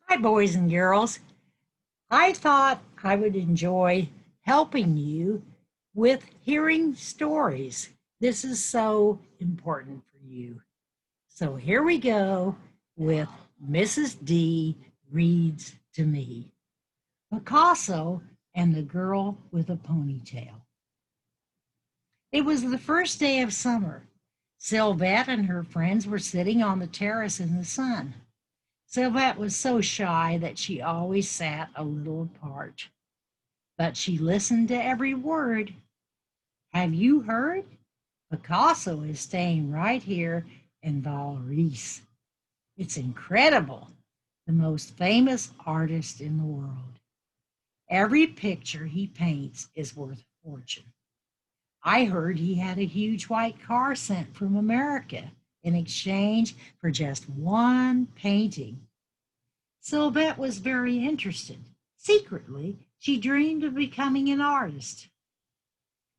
Hi, boys and girls. I thought I would enjoy helping you with hearing stories. This is so important for you. So here we go with Mrs. D Reads to Me. Picasso and the Girl with a Ponytail. It was the first day of summer. Sylvette and her friends were sitting on the terrace in the sun. Sylvette was so shy that she always sat a little apart, but she listened to every word. Have you heard? Picasso is staying right here in Vallauris. It's incredible. The most famous artist in the world. Every picture he paints is worth a fortune. I heard he had a huge white car sent from America in exchange for just one painting. Sylvette was very interested. Secretly, she dreamed of becoming an artist.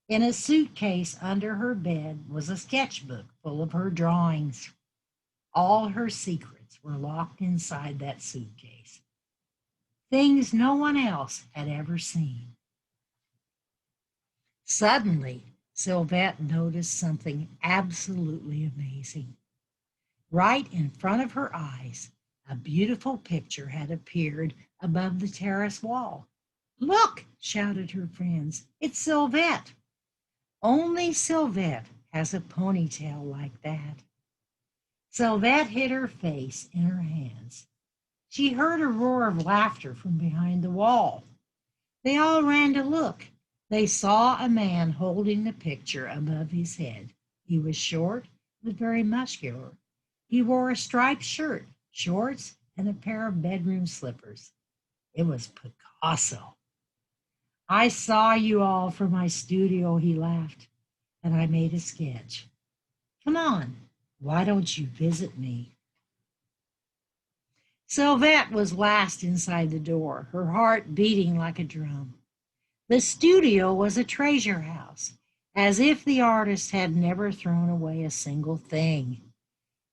In a suitcase under her bed was a sketchbook full of her drawings. All her secrets were locked inside that suitcase. Things no one else had ever seen. Suddenly, Sylvette noticed something absolutely amazing. Right in front of her eyes, a beautiful picture had appeared above the terrace wall. Look, shouted her friends, it's Sylvette. Only Sylvette has a ponytail like that. Sylvette hid her face in her hands. She heard a roar of laughter from behind the wall. They all ran to look. They saw a man holding the picture above his head. He was short but very muscular. He wore a striped shirt, shorts, and a pair of bedroom slippers. It was Picasso. I saw you all from my studio, he laughed, and I made a sketch. Come on, why don't you visit me? Sylvette was last inside the door, her heart beating like a drum. The studio was a treasure house, as if the artist had never thrown away a single thing.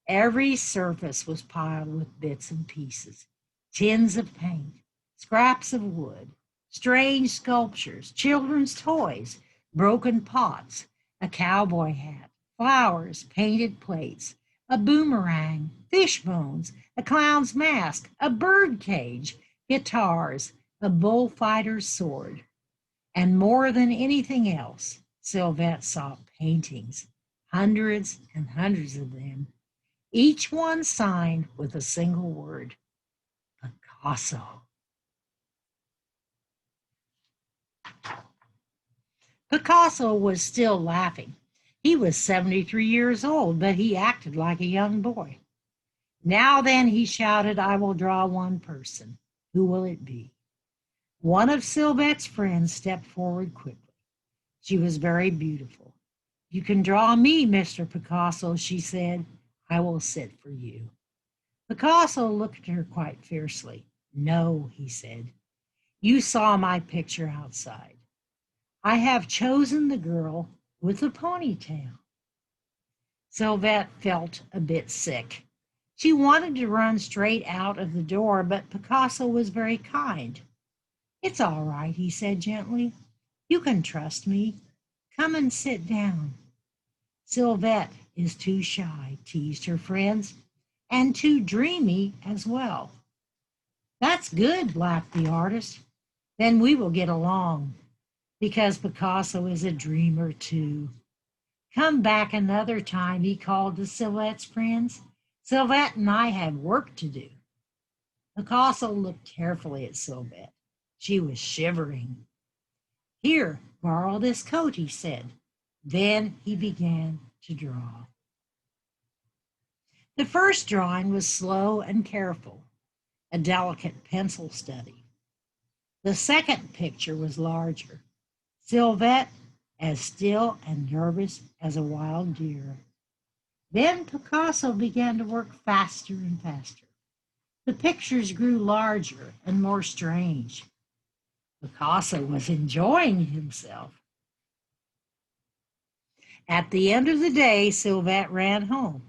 Every surface was piled with bits and pieces, tins of paint, scraps of wood, strange sculptures, children's toys, broken pots, a cowboy hat, flowers, painted plates, a boomerang, fish bones, a clown's mask, a bird cage, guitars, a bullfighter's sword. And more than anything else, Sylvette saw paintings, hundreds and hundreds of them, each one signed with a single word, Picasso. Picasso was still laughing. He was 73 years old, but he acted like a young boy. Now then, he shouted, I will draw one person. Who will it be? One of Sylvette's friends stepped forward quickly. She was very beautiful. You can draw me, Mr. Picasso, she said. I will sit for you. Picasso looked at her quite fiercely. No, he said. You saw my picture outside. I have chosen the girl with the ponytail. Sylvette felt a bit sick. She wanted to run straight out of the door, but Picasso was very kind. It's all right, he said gently. You can trust me. Come and sit down. Sylvette is too shy, teased her friends, and too dreamy as well. That's good, laughed the artist. Then we will get along, because Picasso is a dreamer too. Come back another time, he called to Sylvette's friends. Sylvette and I have work to do. Picasso looked carefully at Sylvette. She was shivering. Here, borrow this coat, he said. Then he began to draw. The first drawing was slow and careful, a delicate pencil study. The second picture was larger. Sylvette as still and nervous as a wild deer. Then Picasso began to work faster and faster. The pictures grew larger and more strange. Picasso was enjoying himself. At the end of the day, Sylvette ran home.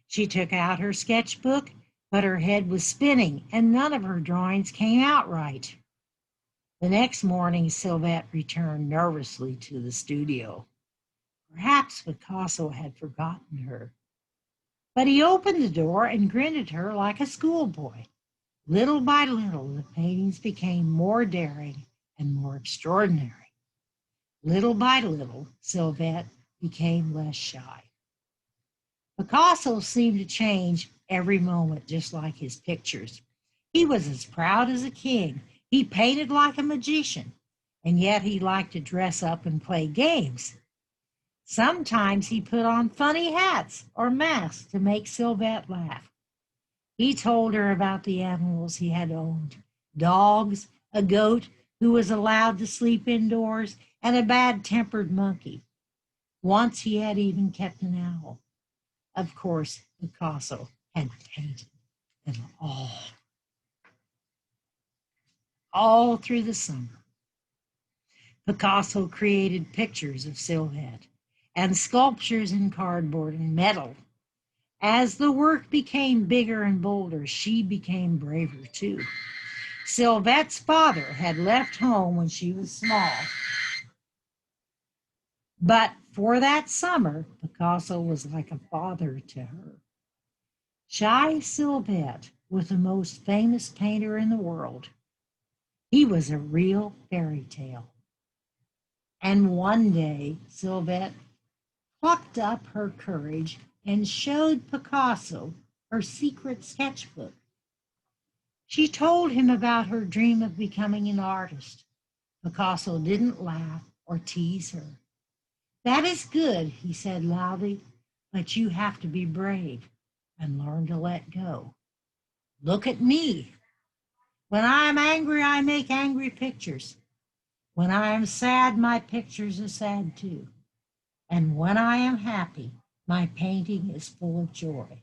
She took out her sketchbook but her head was spinning and none of her drawings came out right. The next morning, Sylvette returned nervously to the studio. Perhaps Picasso had forgotten her. But he opened the door and grinned at her like a schoolboy. Little by little, the paintings became more daring and more extraordinary. Little by little, Sylvette became less shy. Picasso seemed to change every moment, just like his pictures. He was as proud as a king. He painted like a magician, and yet he liked to dress up and play games. Sometimes he put on funny hats or masks to make Sylvette laugh. He told her about the animals he had owned: dogs, a goat who was allowed to sleep indoors, and a bad tempered monkey. Once he had even kept an owl. Of course, Picasso had painted them all through the summer. Picasso created pictures of Sylvette and sculptures in cardboard and metal. As the work became bigger and bolder, she became braver too. Sylvette's father had left home when she was small, but for that summer, Picasso was like a father to her. Shy Sylvette was the most famous painter in the world. He was a real fairy tale. And one day, Sylvette plucked up her courage and showed Picasso her secret sketchbook. She told him about her dream of becoming an artist. Picasso didn't laugh or tease her. "That is good," he said loudly, "but you have to be brave and learn to let go. Look at me. When I am angry, I make angry pictures. When I am sad, my pictures are sad too. And when I am happy, my painting is full of joy.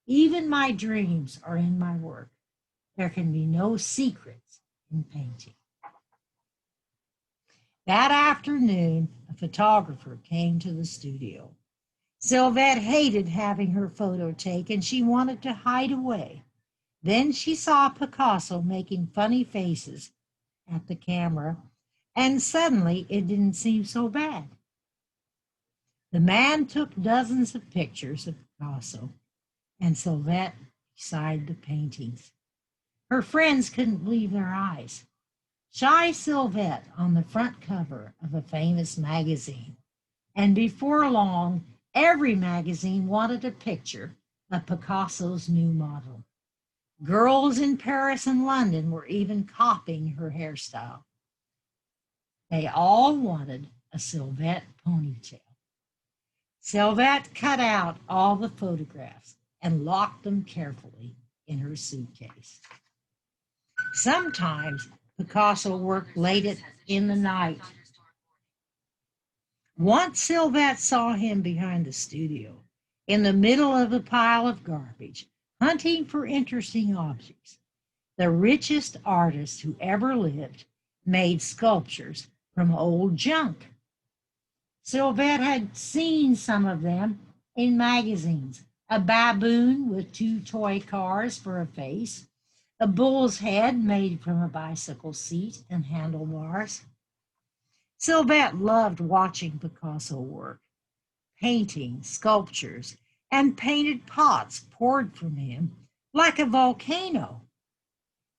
Even my dreams are in my work. There can be no secrets in painting." That afternoon, a photographer came to the studio. Sylvette hated having her photo taken. She wanted to hide away. Then she saw Picasso making funny faces at the camera, and suddenly it didn't seem so bad. The man took dozens of pictures of Picasso, and Sylvette beside the paintings. Her friends couldn't believe their eyes. Shy Sylvette on the front cover of a famous magazine. And before long, every magazine wanted a picture of Picasso's new model. Girls in Paris and London were even copying her hairstyle. They all wanted a Sylvette ponytail. Sylvette cut out all the photographs and locked them carefully in her suitcase. Sometimes Picasso worked late in the night. Once Sylvette saw him behind the studio, in the middle of a pile of garbage, hunting for interesting objects. The richest artist who ever lived made sculptures from old junk. Sylvette had seen some of them in magazines: a baboon with two toy cars for a face, a bull's head made from a bicycle seat and handlebars. Sylvette loved watching Picasso work. Paintings, sculptures, and painted pots poured from him like a volcano.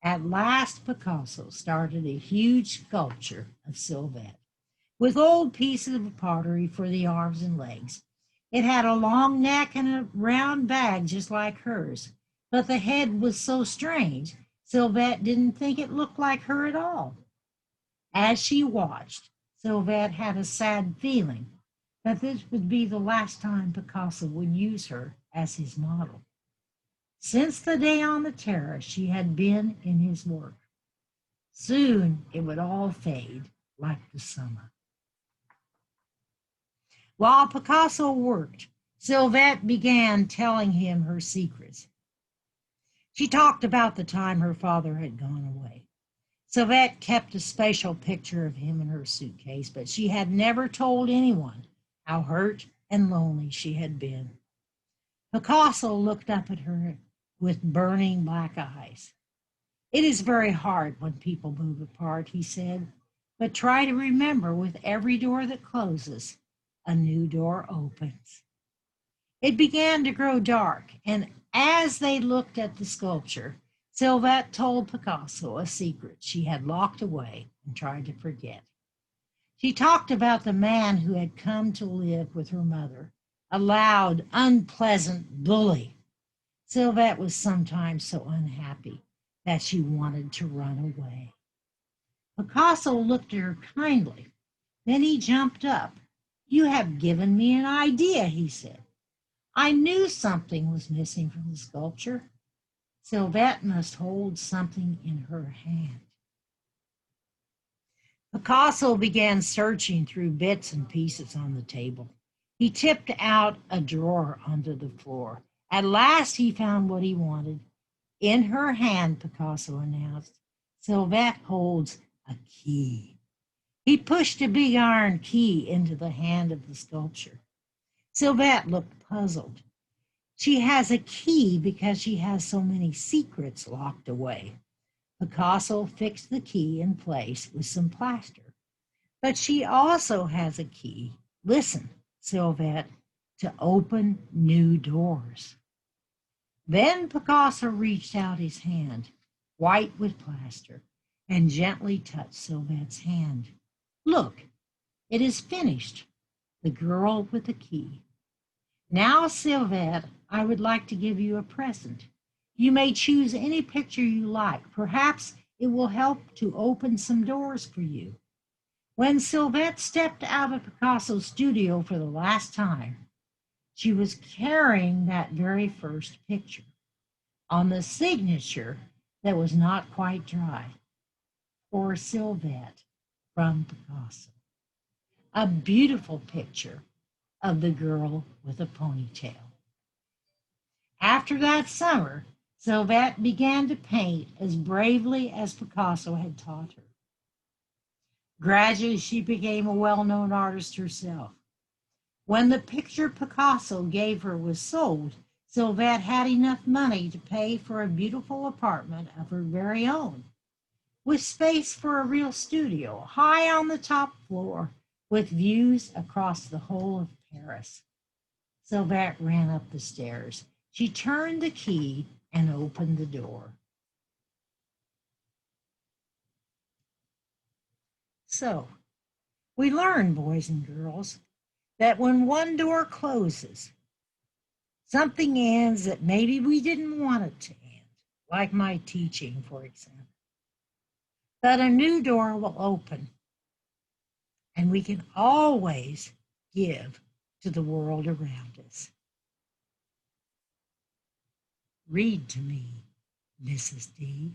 At last, Picasso started a huge sculpture of Sylvette with old pieces of pottery for the arms and legs. It had a long neck and a round bag just like hers, but the head was so strange, Sylvette didn't think it looked like her at all. As she watched, Sylvette had a sad feeling that this would be the last time Picasso would use her as his model. Since the day on the terrace, she had been in his work. Soon it would all fade like the summer. While Picasso worked, Sylvette began telling him her secrets. She talked about the time her father had gone away. Sylvette kept a special picture of him in her suitcase, but she had never told anyone how hurt and lonely she had been. Picasso looked up at her with burning black eyes. It is very hard when people move apart, he said, but try to remember with every door that closes, a new door opens. It began to grow dark, and as they looked at the sculpture, Sylvette told Picasso a secret she had locked away and tried to forget. She talked about the man who had come to live with her mother, a loud, unpleasant bully. Sylvette was sometimes so unhappy that she wanted to run away. Picasso looked at her kindly. Then he jumped up. You have given me an idea, he said. I knew something was missing from the sculpture. Sylvette must hold something in her hand. Picasso began searching through bits and pieces on the table. He tipped out a drawer onto the floor. At last he found what he wanted. In her hand, Picasso announced, Sylvette holds a key. He pushed a big iron key into the hand of the sculpture. Sylvette looked puzzled. She has a key because she has so many secrets locked away. Picasso fixed the key in place with some plaster. But she also has a key, listen, Sylvette, to open new doors. Then Picasso reached out his hand, white with plaster, and gently touched Sylvette's hand. Look, it is finished. The girl with the key. Now, Sylvette, I would like to give you a present. You may choose any picture you like. Perhaps it will help to open some doors for you. When Sylvette stepped out of Picasso's studio for the last time, she was carrying that very first picture on the signature that was not quite dry. For Sylvette from Picasso. A beautiful picture of the girl with a ponytail. After that summer, Sylvette began to paint as bravely as Picasso had taught her. Gradually, she became a well-known artist herself. When the picture Picasso gave her was sold, Sylvette had enough money to pay for a beautiful apartment of her very own, with space for a real studio, high on the top floor, with views across the whole of Paris. Sylvette ran up the stairs. She turned the key and opened the door. So, we learn, boys and girls, that when one door closes, something ends that maybe we didn't want it to end, like my teaching, for example. But a new door will open, and we can always give to the world around us. Read to me, Mrs. D.